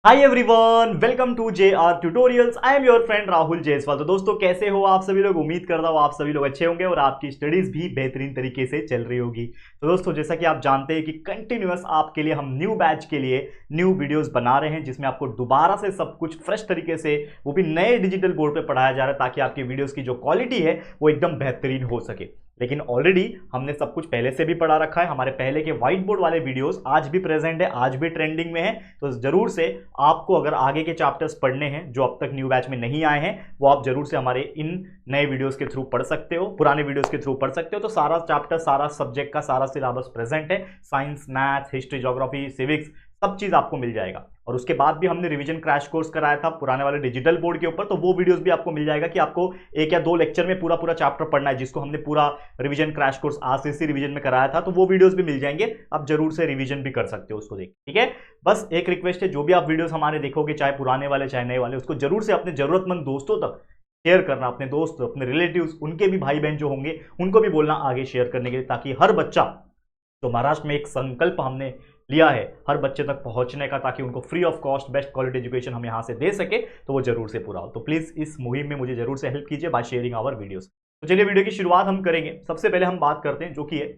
Hi everyone, welcome to JR tutorials. I am your friend Rahul Jaiswal. तो दोस्तों कैसे हो आप सभी लोग। उम्मीद करता हूँ आप सभी लोग अच्छे होंगे और आपकी स्टडीज भी बेहतरीन तरीके से चल रही होगी। तो दोस्तों जैसा कि आप जानते हैं कि कंटिन्यूअस आपके लिए हम न्यू बैच के लिए न्यू वीडियोस बना रहे हैं जिसमें आपको दोबारा से सब कुछ फ्रेश तरीके से वो भी नए डिजिटल बोर्ड पे पढ़ाया जा रहा है ताकि आपकी वीडियोस की जो क्वालिटी है वो एकदम बेहतरीन हो सके। लेकिन ऑलरेडी हमने सब कुछ पहले से भी पढ़ा रखा है। हमारे पहले के व्हाइट बोर्ड वाले वीडियोस आज भी प्रेजेंट है, आज भी ट्रेंडिंग में है। तो जरूर से आपको अगर आगे के चैप्टर्स पढ़ने हैं जो अब तक न्यू बैच में नहीं आए हैं वो आप जरूर से हमारे इन नए वीडियोस के थ्रू पढ़ सकते हो, पुराने वीडियोस के थ्रू पढ़ सकते हो। तो सारा चैप्टर, सारा सब्जेक्ट का सारा सिलेबस प्रेजेंट है। Science, maths, history, geography, civics सब चीज आपको मिल जाएगा। और उसके बाद भी हमने रिवीजन क्रैश कोर्स कराया था पुराने वाले डिजिटल बोर्ड के ऊपर, तो वो वीडियोस भी आपको मिल जाएगा कि आपको एक या दो लेक्चर में पूरा पूरा चैप्टर पढ़ना है, जिसको हमने पूरा revision crash course RCC revision में कराया था। तो वो वीडियोस भी मिल जाएंगे, आप जरूर से रिवीजन भी कर सकते हो उसको देख। ठीक है, बस एक रिक्वेस्ट है, जो भी आप वीडियोस हमारे देखोगे, चाहे पुराने वाले चाहे नए वाले, उसको जरूर से अपने जरूरतमंद दोस्तों तक शेयर करना। अपने दोस्त, अपने रिलेटिव्स, उनके भी भाई बहन जो होंगे उनको भी बोलना आगे शेयर करने के लिए, ताकि हर बच्चा, तो महाराष्ट्र में एक संकल्प हमने लिया है हर बच्चे तक पहुंचने का, ताकि उनको free of cost best quality education हम यहां से दे सके, तो वो जरूर से पूरा हो। तो प्लीज इस मुहिम में मुझे जरूर से हेल्प कीजिए बाय शेयरिंग आवर वीडियोस। तो चलिए वीडियो की शुरुआत हम करेंगे। सबसे पहले हम बात करते हैं जो कि है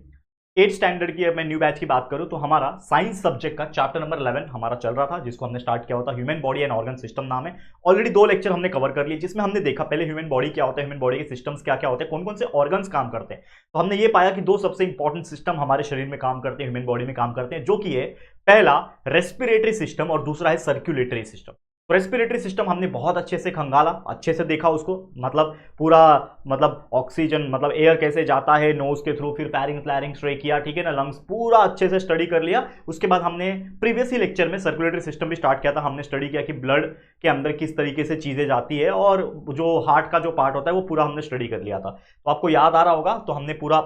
8th स्टैंडर्ड की। अब मैं न्यू बैच की बात करूं तो हमारा साइंस सब्जेक्ट का चैप्टर नंबर 11 हमारा चल रहा था, जिसको हमने स्टार्ट किया होता human body and organ system नाम है। ऑलरेडी 2 लेक्चर हमने कवर कर लिए, जिसमें हमने देखा पहले ह्यूमन बॉडी क्या होता है, ह्यूमन बॉडी के सिस्टम्स क्या क्या होते हैं, कौन कौन से ऑर्गन्स काम करते हैं। तो हमने ये पाया कि 2 सबसे इंपॉर्टेंट सिस्टम हमारे शरीर में काम करते हैं, ह्यूमन बॉडी में काम करते हैं, जो कि है पहला रेस्पिरेटरी सिस्टम और दूसरा है सर्कुलेटरी सिस्टम। तो रेस्पिरेटरी सिस्टम हमने बहुत अच्छे से खंगाला, अच्छे से देखा उसको, मतलब पूरा, मतलब ऑक्सीजन, मतलब एयर कैसे जाता है नोज के थ्रू, फिर पैरिंग फ्लैरिंग ट्रेकिया, ठीक है ना, लंग्स, पूरा अच्छे से स्टडी कर लिया। उसके बाद हमने प्रीवियस ही लेक्चर में सर्कुलेटरी सिस्टम भी स्टार्ट किया था। हमने स्टडी किया कि ब्लड के अंदर किस तरीके से चीजें जाती है, और जो हार्ट का जो पार्ट होता है वो पूरा हमने स्टडी कर लिया था। तो आपको याद आ रहा होगा, तो हमने पूरा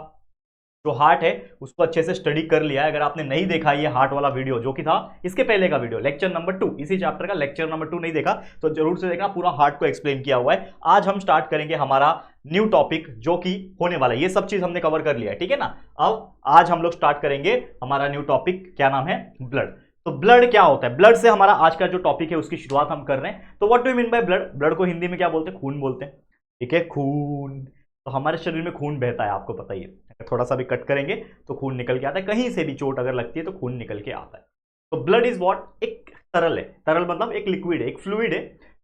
जो हार्ट है उसको अच्छे से स्टडी कर लिया है। अगर आपने नहीं देखा ये हार्ट वाला वीडियो जो कि था इसके पहले का वीडियो, लेक्चर नंबर 2, इसी चैप्टर का लेक्चर नंबर 2 नहीं देखा तो जरूर से देखना, पूरा हार्ट को एक्सप्लेन किया हुआ है। आज हम स्टार्ट करेंगे हमारा न्यू टॉपिक जो कि होने वाला है, ये सब चीज हमने कवर कर लिया है, ठीक है ना। अब आज हम लोग स्टार्ट करेंगे हमारा न्यू टॉपिक, क्या नाम है, ब्लड। तो ब्लड क्या होता है, ब्लड से हमारा आज का जो टॉपिक है उसकी शुरुआत हम कर रहे हैं। तो what do you mean by blood. Blood को हिंदी में क्या बोलते हैं, खून बोलते हैं, ठीक है, खून। तो हमारे शरीर में खून बहता है, आपको पता ही है। अगर थोड़ा सा भी कट करेंगे तो खून निकल के आता है, कहीं से भी चोट अगर लगती है तो खून निकल के आता है। तो ब्लड इज व्हाट, एक तरल है, तरल मतलब एक लिक्विड है, एक फ्लूइड है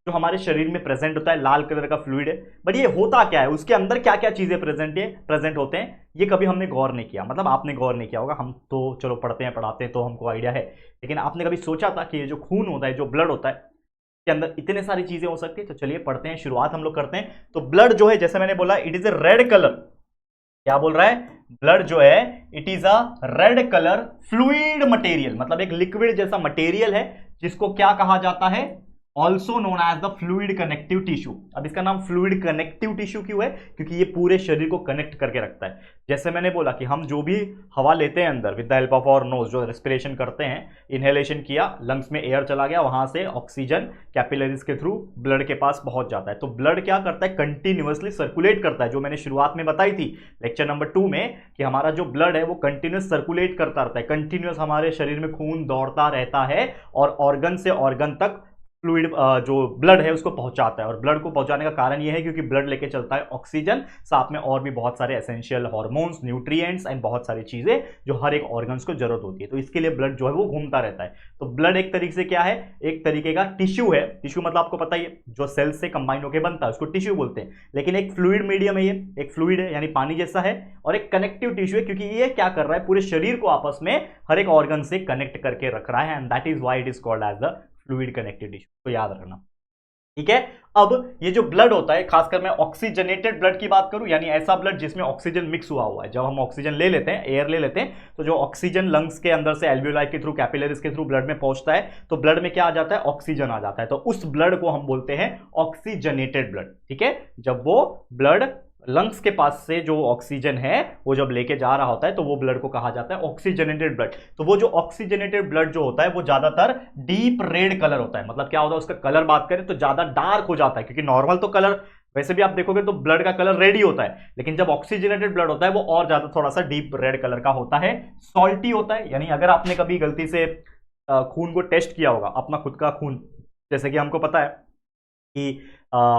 जो हमारे शरीर में प्रेजेंट होता है, लाल कलर का फ्लूइड है। बट ये होता क्या है, उसके अंदर क्या क्या चीजें प्रेजेंट होते हैं, ये कभी हमने गौर नहीं किया। मतलब आपने गौर नहीं किया होगा, हम तो चलो पढ़ते हैं पढ़ाते हैं तो हमको आइडिया है, लेकिन आपने कभी सोचा था कि ये जो खून होता है, जो ब्लड होता है, के अंदर इतने सारी चीजें हो सकती है। तो चलिए पढ़ते हैं, शुरुआत हम लोग करते हैं। तो ब्लड जो है, जैसे मैंने बोला, it is a red colour. क्या बोल रहा है, ब्लड जो है it is a red colour fluid material, मतलब एक लिक्विड जैसा मटेरियल है, जिसको क्या कहा जाता है, also known as the fluid connective tissue. अब इसका नाम फ्लूइड कनेक्टिव टिश्यू क्यों है, क्योंकि ये पूरे शरीर को कनेक्ट करके रखता है। जैसे मैंने बोला कि हम जो भी हवा लेते हैं अंदर with the help of our nose, जो रेस्पिरेशन करते हैं, इनहेलेशन किया, लंग्स में एयर चला गया, वहां से ऑक्सीजन कैपिलरीज के थ्रू ब्लड के पास पहुंच जाता है। तो ब्लड क्या करता है, कंटिन्यूअसली सर्कुलेट करता है, जो मैंने शुरुआत में बताई थी लेक्चर नंबर 2 में, कि हमारा जो ब्लड है वो कंटिन्यूअस सर्कुलेट करता रहता है, कंटिन्यूअस हमारे शरीर में खून दौड़ता रहता है और ऑर्गन से ऑर्गन तक फ्लूइड जो ब्लड है उसको पहुंचाता है। और ब्लड को पहुंचाने का कारण यह है क्योंकि ब्लड लेके चलता है ऑक्सीजन, साथ में और भी बहुत सारे एसेंशियल हार्मोन्स, न्यूट्रिएंट्स एंड बहुत सारी चीजें जो हर एक ऑर्गन्स को जरूरत होती है। तो इसके लिए ब्लड जो है वो घूमता रहता है। तो ब्लड एक तरीके से क्या है, एक तरीके का टिश्यू है। टिश्यू मतलब आपको पता ही है, जो सेल्स से कंबाइन होकर बनता है उसको टिश्यू बोलते हैं। लेकिन एक फ्लूइड मीडियम है, ये एक फ्लूइड है यानी पानी जैसा है, और एक कनेक्टिव टिश्यू है क्योंकि ये क्या कर रहा है, पूरे शरीर को आपस में हर एक ऑर्गन से कनेक्ट करके रख रहा है, and that is why it is called as the fluid connective tissue. तो याद रखना, ठीक है। अब ये जो ब्लड होता है, खासकर मैं ऑक्सीजनेटेड ब्लड की बात करूं, यानी ऐसा ब्लड जिसमें ऑक्सीजन मिक्स हुआ हुआ है। जब हम ऑक्सीजन ले लेते हैं, एयर ले लेते हैं, तो जो ऑक्सीजन लंग्स के अंदर से एल्वियोलाई के थ्रू, कैपिलरीज के थ्रू ब्लड में पहुंचता है, तो ब्लड में क्या आ जाता है, ऑक्सीजन आ जाता है। तो उस ब्लड को हम बोलते हैं ऑक्सीजनेटेड ब्लड, ठीक है। जब वो ब्लड लंग्स के पास से जो ऑक्सीजन है वो जब लेके जा रहा होता है तो वो ब्लड को कहा जाता है ऑक्सीजनेटेड ब्लड। तो वो जो ऑक्सीजनेटेड ब्लड जो होता है वो ज्यादातर डीप रेड कलर होता है। मतलब क्या होता है, उसका कलर बात करें तो ज्यादा डार्क हो जाता है, क्योंकि नॉर्मल तो कलर वैसे भी आप देखोगे तो ब्लड का कलर रेड ही होता है, लेकिन जब ऑक्सीजनेटेड ब्लड होता है वो और ज्यादा थोड़ा सा डीप रेड कलर का होता है, सॉल्टी होता है। यानी अगर आपने कभी गलती से खून को टेस्ट किया होगा, अपना खुद का खून, जैसे कि हमको पता है कि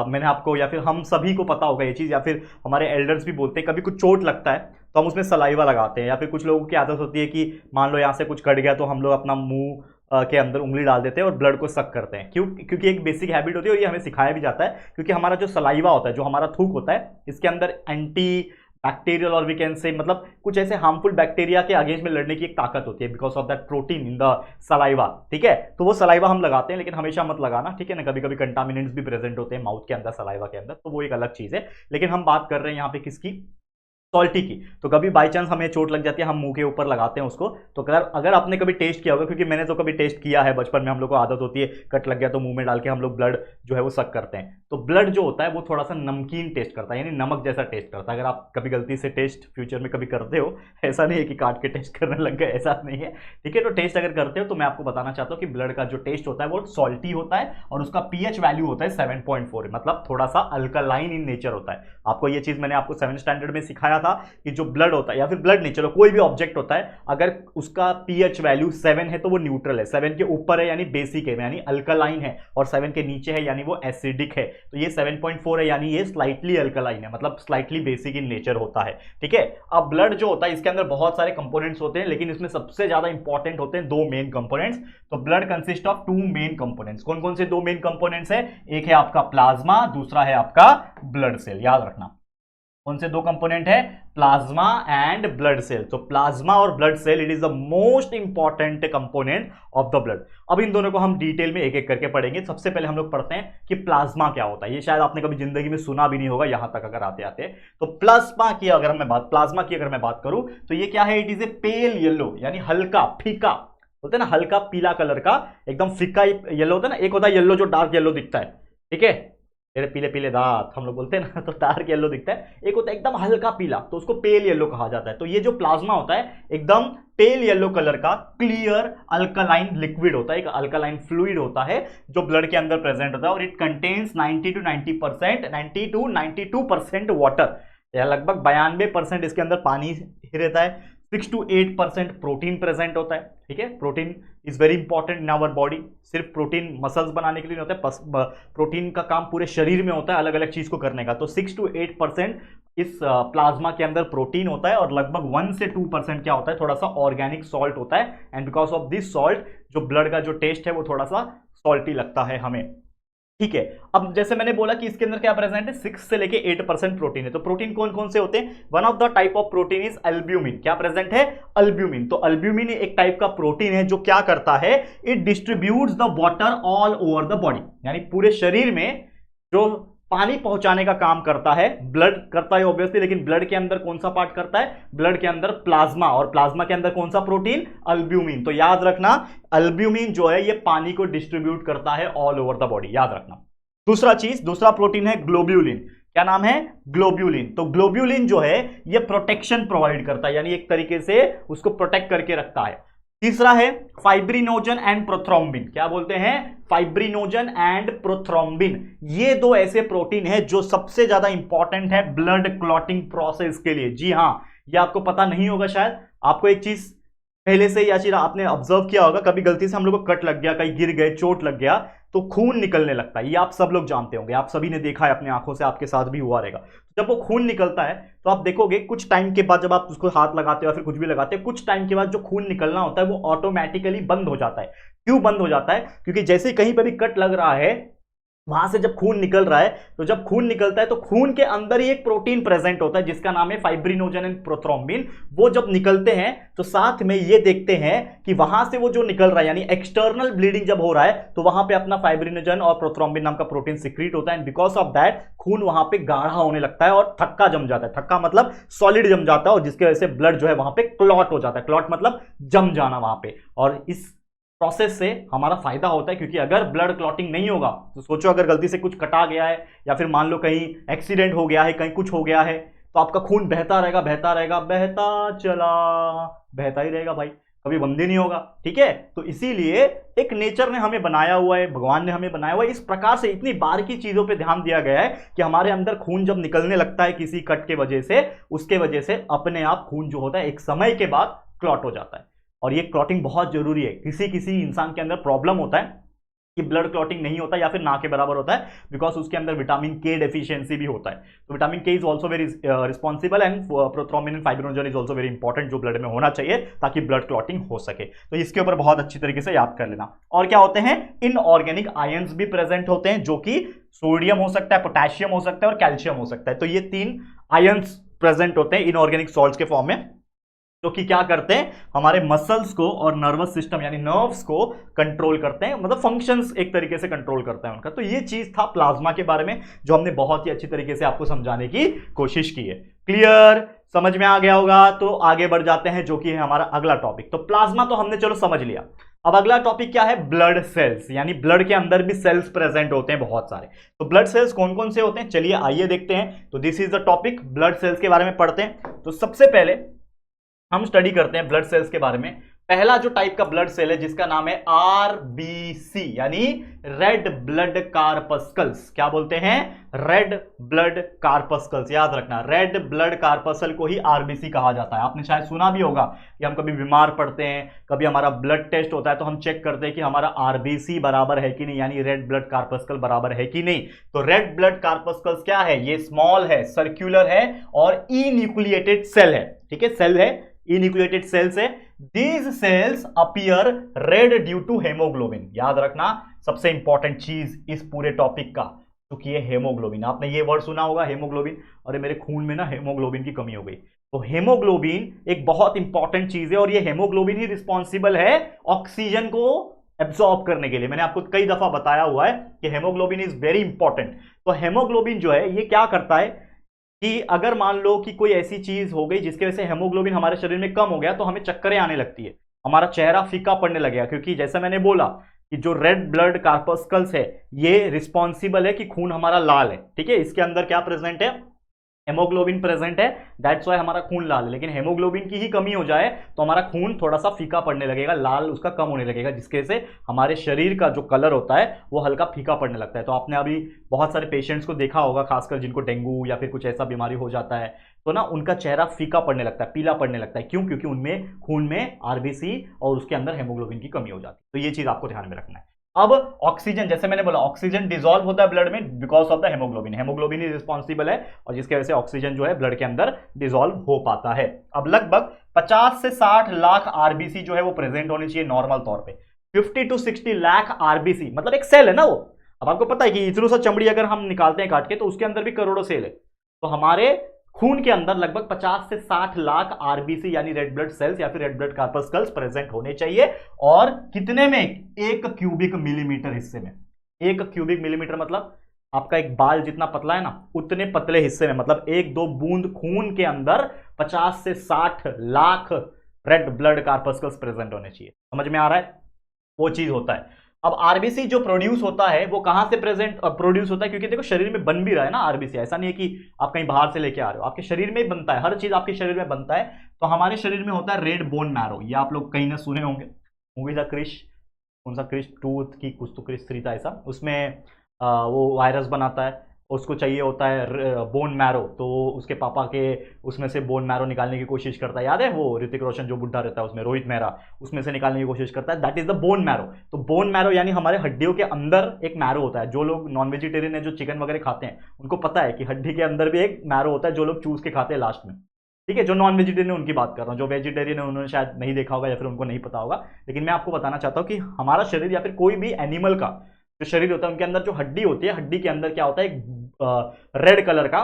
मैंने आपको या फिर हम सभी को पता होगा ये चीज़, या फिर हमारे एल्डर्स भी बोलते हैं कभी कुछ चोट लगता है तो हम उसमें सलाइवा लगाते हैं, या फिर कुछ लोगों की आदत होती है कि मान लो यहाँ से कुछ कट गया तो हम लोग अपना मुंह के अंदर उंगली डाल देते हैं और ब्लड को सक करते हैं। क्योंकि एक बेसिक हैबिट होती है और ये हमें सिखाया भी जाता है, क्योंकि हमारा जो सलाइवा होता है, जो हमारा थूक होता है, इसके अंदर एंटी बैक्टीरियल और वी कैन से मतलब कुछ ऐसे हार्मफुल बैक्टीरिया के अगेंस्ट में लड़ने की एक ताकत होती है because of that protein in the saliva. ठीक है, तो वो सलाइवा हम लगाते हैं, लेकिन हमेशा मत लगाना, ठीक है ना, कभी कभी कंटामिनेंट्स भी प्रेजेंट होते हैं माउथ के अंदर, सलाइवा के अंदर, तो वो एक अलग चीज है। लेकिन हम बात कर रहे हैं यहाँ पे किसकी, सॉल्टी की। तो कभी बाई चांस हमें चोट लग जाती है, हम मुंह के ऊपर लगाते हैं उसको, तो अगर आपने कभी टेस्ट किया होगा, क्योंकि मैंने तो कभी टेस्ट किया है, बचपन में हम लोग को आदत होती है कट लग गया तो मुंह में डाल के हम लोग ब्लड जो है वो सक करते हैं, तो ब्लड जो होता है वो थोड़ा सा नमकीन टेस्ट करता है, यानी नमक जैसा टेस्ट करता है। अगर आप कभी गलती से टेस्ट फ्यूचर में कभी करते हो, ऐसा नहीं है कि काट के टेस्ट करने लग गए, ऐसा नहीं है, ठीक है, तो टेस्ट अगर करते हो तो मैं आपको बताना चाहता हूँ कि ब्लड का जो टेस्ट होता है वो सॉल्टी होता है और उसका पीएच वैल्यू होता है 7.4, मतलब थोड़ा सा अल्कलाइन इन नेचर होता है। आपको ये चीज मैंने आपको 7th स्टैंडर्ड में सिखाया था कि जो ब्लड होता है या फिर ब्लड नहीं, चलो कोई भी ऑब्जेक्ट होता है, अगर उसका पीएच वैल्यू 7 है तो वो न्यूट्रल है, 7 के ऊपर है यानी बेसिक है यानी अल्कलाइन है, और 7 के नीचे है यानी वो एसिडिक है। तो ये 7.4 है यानी ये स्लाइटली अल्कलाइन है, मतलब स्लाइटली बेसिक इन नेचर होता है। ठीक है, अब ब्लड जो होता है इसके अंदर बहुत सारे कंपोनेंट्स होते हैं, लेकिन इसमें सबसे ज्यादा इंपॉर्टेंट होते हैं 2 मेन कंपोनेंट्स। तो blood consist of 2 main components. कौन कौन से 2 मेन कंपोनेंट्स है? एक है आपका प्लाज्मा, दूसरा है आपका ब्लड सेल। याद रखना कौन से 2 कंपोनेंट है, प्लाज्मा एंड ब्लड सेल। तो प्लाज्मा और blood cell, it is the most important component of the blood. अब इन दोनों को हम डिटेल में एक एक करके पढ़ेंगे। सबसे पहले हम लोग पढ़ते हैं कि प्लाज्मा क्या होता है। ये शायद आपने कभी जिंदगी में सुना भी नहीं होगा यहां तक अगर आते आते। तो प्लाज्मा की अगर मैं बात करूं तो ये क्या है, it is a pale yellow, यानी हल्का फीका, बोलते हैं ना हल्का पीला कलर का, एकदम फीका येलो होता है ना। एक होता है येलो जो डार्क येलो दिखता है, ठीक है, तेरे पीले पीले दांत हम लोग बोलते हैं ना, तो डार्क येलो दिखता है। एक होता है एकदम हल्का पीला, तो उसको पेल येलो कहा जाता है। तो ये जो प्लाज्मा होता है एकदम पेल येलो कलर का क्लियर अल्कलाइन लिक्विड होता है, एक अल्कलाइन फ्लूइड होता है जो ब्लड के अंदर प्रेजेंट होता है, और इट कंटेन्स 90 to 92% वाटर, या लगभग 92% इसके अंदर पानी ही रहता है। 6 to 8% प्रोटीन प्रेजेंट होता है। ठीक है, protein is very important in our body. सिर्फ प्रोटीन मसल्स बनाने के लिए नहीं होता है, प्रोटीन का काम पूरे शरीर में होता है अलग अलग चीज को करने का। तो 6 to 8% इस प्लाज्मा के अंदर प्रोटीन होता है, और लगभग 1 से 2% क्या होता है, थोड़ा सा ऑर्गेनिक सॉल्ट होता है। And because of this salt जो ब्लड का जो टेस्ट है वो थोड़ा सा सॉल्टी लगता है हमें। ठीक है, अब जैसे मैंने बोला कि इसके अंदर क्या प्रेजेंट है, 6 से लेके 8% प्रोटीन है। तो प्रोटीन कौन कौन से होते हैं? One of the type of protein is albumin. क्या प्रेजेंट है? अल्ब्यूमिन। तो अल्ब्यूमिन एक टाइप का प्रोटीन है जो क्या करता है, it distributes the water all over the body, यानी पूरे शरीर में जो पानी पहुंचाने का काम करता है। ब्लड करता है ऑब्वियसली, लेकिन ब्लड के अंदर कौन सा पार्ट करता है? ब्लड के अंदर प्लाज्मा, और प्लाज्मा के अंदर कौन सा प्रोटीन? अल्ब्यूमिन। तो याद रखना अल्ब्यूमिन जो है ये पानी को डिस्ट्रीब्यूट करता है ऑल ओवर द बॉडी, याद रखना। दूसरा प्रोटीन है ग्लोब्यूलिन। क्या नाम है? ग्लोब्यूलिन। तो ग्लोब्यूलिन जो है ये प्रोटेक्शन प्रोवाइड करता है, यानी एक तरीके से उसको प्रोटेक्ट करके रखता है। तीसरा है फाइब्रिनोजन एंड प्रोथ्रोम्बिन। क्या बोलते हैं? Fibrinogen and prothrombin. ये 2 ऐसे प्रोटीन है जो सबसे ज्यादा इंपॉर्टेंट है ब्लड क्लॉटिंग प्रोसेस के लिए। जी हां, ये आपको पता नहीं होगा शायद, आपको एक चीज पहले से या चीज आपने ऑब्जर्व किया होगा, कभी गलती से हम लोग को कट लग गया, कहीं गिर गए, चोट लग गया तो खून निकलने लगता है। ये आप सब लोग जानते होंगे, आप सभी ने देखा है अपनी आंखों से, आपके साथ भी हुआ रहेगा। जब वो खून निकलता है तो आप देखोगे कुछ टाइम के बाद, जब आप उसको हाथ लगाते हो या फिर कुछ भी लगाते हो, कुछ टाइम के बाद जो खून निकलना होता है वो ऑटोमेटिकली बंद हो जाता है। क्यों बंद हो जाता है? क्योंकि जैसे कहीं पर भी कट लग रहा है वहां से जब खून निकल रहा है, तो जब खून निकलता है तो खून के अंदर ही एक प्रोटीन प्रेजेंट होता है जिसका नाम है फाइब्रिनोजन एंड प्रोथ्रोम्बिन। वो जब निकलते हैं तो साथ में ये देखते हैं कि वहां से वो जो निकल रहा है, यानी एक्सटर्नल ब्लीडिंग जब हो रहा है, तो वहां पे अपना फाइब्रिनोजन और प्रोथ्रोम्बिन नाम का प्रोटीन सिक्रीट होता है। एंड बिकॉज ऑफ दैट खून वहां पे गाढ़ा होने लगता है और थक्का जम जाता है। थक्का मतलब सॉलिड जम जाता है, और जिसकी वजह से ब्लड जो है वहां पे क्लॉट हो जाता है। क्लॉट मतलब जम जाना वहां पे। और इस प्रोसेस से हमारा फायदा होता है, क्योंकि अगर ब्लड क्लॉटिंग नहीं होगा तो सोचो अगर गलती से कुछ कटा गया है, या फिर मान लो कहीं एक्सीडेंट हो गया है, कहीं कुछ हो गया है, तो आपका खून बहता रहेगा, बहता ही रहेगा भाई, कभी बंद ही नहीं होगा। ठीक है, तो इसीलिए एक नेचर ने हमें बनाया हुआ है, भगवान ने हमें बनाया हुआ है, इस प्रकार से इतनी बारीकी चीजों पे ध्यान दिया गया है कि हमारे अंदर खून जब निकलने लगता है किसी कट के वजह से, उसके वजह से अपने आप खून जो होता है एक समय के बाद क्लॉट हो जाता है। और ये क्लॉटिंग बहुत जरूरी है। किसी किसी इंसान के अंदर प्रॉब्लम होता है कि ब्लड क्लॉटिंग नहीं होता या फिर ना के बराबर होता है, बिकॉज उसके अंदर विटामिन के डेफिशिएंसी भी होता है। तो विटामिन के is also very responsible and prothrombin and fibrinogen is also very important, जो ब्लड में होना चाहिए ताकि ब्लड क्लॉटिंग हो सके। तो इसके ऊपर बहुत अच्छी तरीके से याद कर लेना। और क्या होते हैं, इनऑर्गेनिक आयंस भी प्रेजेंट होते हैं, जो कि सोडियम हो सकता है, पोटेशियम हो सकता है और कैल्शियम हो सकता है। तो ये 3 आयंस प्रेजेंट होते हैं इनऑर्गेनिक सॉल्ट्स के फॉर्म में, जो कि क्या करते हैं, हमारे मसल्स को और नर्वस सिस्टम यानी नर्व्स को कंट्रोल करते हैं, मतलब फंक्शंस एक तरीके से कंट्रोल करते हैं उनका। तो ये चीज था प्लाज्मा के बारे में, जो हमने बहुत ही अच्छी तरीके से आपको समझाने की कोशिश की है। क्लियर, समझ में आ गया होगा। तो आगे बढ़ जाते हैं, जो कि है हमारा अगला टॉपिक। तो प्लाज्मा तो हमने चलो समझ लिया। अब अगला टॉपिक क्या है, ब्लड सेल्स, यानी ब्लड के अंदर भी सेल्स प्रेजेंट होते हैं बहुत सारे। तो ब्लड सेल्स कौन कौन से होते हैं, चलिए आइए देखते हैं। तो this is the topic, blood cells के बारे में पढ़ते हैं। तो सबसे पहले हम स्टडी करते हैं ब्लड सेल्स के बारे में। पहला जो टाइप का ब्लड सेल है जिसका नाम है आरबीसी, यानी रेड ब्लड कार्पस्कल्स। क्या बोलते हैं, रेड ब्लड कार्पस्कल्स। याद रखना, रेड ब्लड कार्पसल को ही आरबीसी कहा जाता है। आपने शायद सुना भी होगा कि हम कभी बीमार पड़ते हैं, कभी हमारा ब्लड टेस्ट होता है तो हम चेक करते हैं कि हमारा आरबीसी बराबर है कि नहीं, यानी रेड ब्लड कार्पस्कल बराबर है कि नहीं। तो रेड ब्लड कार्पस्कल्स क्या है, ये स्मॉल है, सर्क्यूलर है और इन्यूक्लिएटेड सेल है। ठीक है, सेल है, इन्यूक्लिएटेड सेल्स है। These cells appear red due to haemoglobin. याद रखना, सबसे इंपॉर्टेंट चीज इस पूरे टॉपिक का, क्योंकि ये हेमोग्लोबिन, आपने ये वर्ड सुना होगा हेमोग्लोबिन। अरे मेरे खून में ना हेमोग्लोबिन की कमी हो गई। तो हेमोग्लोबिन एक बहुत इंपॉर्टेंट चीज है, और ये हेमोग्लोबिन ही रिस्पॉन्सिबल है ऑक्सीजन को एब्सॉर्ब करने के लिए। मैंने आपको कई दफा बताया हुआ है कि हेमोग्लोबिन इज वेरी इंपॉर्टेंट। तो हेमोग्लोबिन जो है ये क्या करता है कि अगर मान लो कि कोई ऐसी चीज हो गई जिसकी वजह से हेमोग्लोबिन हमारे शरीर में कम हो गया, तो हमें चक्करें आने लगती है, हमारा चेहरा फीका पड़ने लगेगा। क्योंकि जैसा मैंने बोला कि जो रेड ब्लड कार्पस्कल्स है ये रिस्पॉन्सिबल है कि खून हमारा लाल है। ठीक है, इसके अंदर क्या प्रेजेंट है, हेमोग्लोबिन प्रेजेंट है, दैट्स वाई हमारा खून लाल है। लेकिन हेमोग्लोबिन की ही कमी हो जाए तो हमारा खून थोड़ा सा फीका पड़ने लगेगा, लाल उसका कम होने लगेगा, जिसके वजह से हमारे शरीर का जो कलर होता है वो हल्का फीका पड़ने लगता है। तो आपने अभी बहुत सारे पेशेंट्स को देखा होगा, खासकर जिनको डेंगू या फिर कुछ ऐसा बीमारी हो जाता है, तो ना उनका चेहरा फीका पड़ने लगता है, पीला पड़ने लगता है। क्यों, क्योंकि उनमें खून में आरबीसी और उसके अंदर हेमोग्लोबिन की कमी हो जाती है। तो ये चीज आपको ध्यान में रखना है। अब ऑक्सीजन, जैसे मैंने बोला, ऑक्सीजन डिसॉल्व होता है ब्लड में because of the haemoglobin. Haemoglobin he responsible है और जिसकी वजह से ऑक्सीजन जो है ब्लड के अंदर डिसॉल्व हो पाता है। अब लगभग 50 से 60 लाख आरबीसी जो है वो प्रेजेंट होनी चाहिए नॉर्मल तौर पे। 50 to 60 लाख आरबीसी मतलब एक सेल है ना वो। अब आपको पता है कि इतनी सा चमड़ी अगर हम निकालते हैं काट के तो उसके अंदर भी करोड़ों सेल है। तो हमारे खून के अंदर लगभग 50 से 60 लाख आरबीसी यानी रेड ब्लड सेल्स या फिर रेड ब्लड कार्पस्कल्स प्रेजेंट होने चाहिए। और कितने में, 1 क्यूबिक मिलीमीटर हिस्से में। 1 क्यूबिक मिलीमीटर मतलब आपका एक बाल जितना पतला है ना, उतने पतले हिस्से में, मतलब 1-2 बूंद खून के अंदर 50 से 60 लाख रेड ब्लड कार्पस्कल्स प्रेजेंट होने चाहिए। समझ में आ रहा है, वो चीज होता है। अब आरबीसी जो प्रोड्यूस होता है वो कहां से प्रोड्यूस होता है, क्योंकि देखो शरीर में बन भी रहा है ना आरबीसी, ऐसा नहीं है कि आप कहीं बाहर से लेके आ रहे हो, आपके शरीर में ही बनता है, हर चीज आपके शरीर में बनता है। तो हमारे शरीर में होता है रेड बोन मैरो, ये आप लोग कहीं ना सुने होंगे, मूवी था क्रिश, कौन सा क्रिश, टूथ की कुछ तो क्रिश 3 था ऐसा, उसमें वो वायरस बनाता है, उसको चाहिए होता है बोन मैरो, तो उसके पापा के उसमें से बोन मैरो निकालने की कोशिश करता है। याद है वो ऋतिक रोशन जो बुढ़ा रहता है उसमें, रोहित मेहरा, उसमें से निकालने की कोशिश करता है, that is the bone marrow. तो बोन मैरो यानी हमारे हड्डियों के अंदर एक मैरो होता है। जो लोग नॉन वेजिटेरियन है, जो चिकन वगैरह खाते हैं, उनको पता है कि हड्डी के अंदर भी एक मैरो होता है जो लोग चूस के खाते हैं लास्ट में। ठीक है, जो नॉन वेजिटेरियन है उनकी बात कर रहा हूँ, जो वेजिटेरियन है उन्होंने शायद नहीं देखा होगा या फिर उनको नहीं पता होगा। लेकिन मैं आपको बताना चाहता हूँ कि हमारा शरीर या फिर कोई भी एनिमल का जो शरीर होता है, उनके अंदर जो हड्डी होती है, हड्डी के अंदर क्या होता है, एक रेड कलर का,